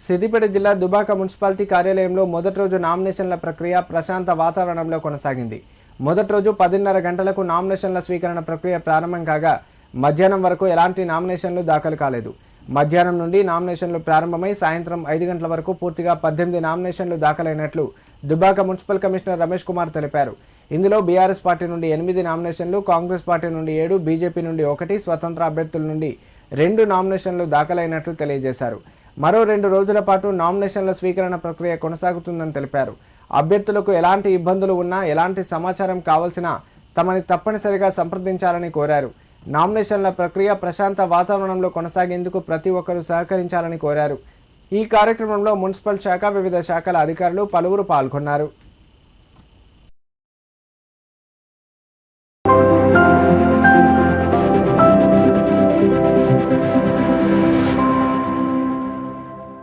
సిద్దిపేట జిల్లా దుబాక మున్సిపాలిటీ కార్యాలయంలో మొదటి రోజు నామినేషన్ల ప్రక్రియ ప్రశాంత వాతావరణంలో కొనసాగింది. మొదటి రోజు 10:30 గంటలకు నామినేషన్ల స్వీకరణ ప్రక్రియ ప్రారంభం కాగా మధ్యాహ్నం వరకు ఎలాంటి నామినేషన్లు దాఖలు కాలేదు. మధ్యాహ్నం నుండి నామినేషన్లు ప్రారంభమై సాయంత్రం 5 గంటల వరకు పూర్తిగా 18 నామినేషన్లు దాఖలైనట్లు దుబాక మున్సిపల్ కమిషనర్ రమేష్ కుమార్ తెలిపారు. ఇందులో బీఆర్ఎస్ పార్టీ నుండి 8 నామినేషన్లు, కాంగ్రెస్ పార్టీ నుండి 7, బీజేపీ నుండి 1, స్వతంత్ర అభ్యర్థుల నుండి 2 నామినేషన్లు దాఖలైనట్లు తెలియజేశారు. మరో 2 రోజుల పాటు నామినేషన్ల స్వీకరణ ప్రక్రియ కొనసాగుతుందని తెలిపారు. అభ్యర్థులకు ఎలాంటి ఇబ్బందులు ఉన్నా, ఎలాంటి సమాచారం కావాల్సినా తమని తప్పనిసరిగా సంప్రదించాలని కోరారు. నామినేషన్ల ప్రక్రియ ప్రశాంత వాతావరణంలో కొనసాగేందుకు ప్రతి ఒక్కరూ సహకరించాలని కోరారు. ఈ కార్యక్రమంలో మున్సిపల్ శాఖ, వివిధ శాఖల అధికారులు పలువురు పాల్గొన్నారు.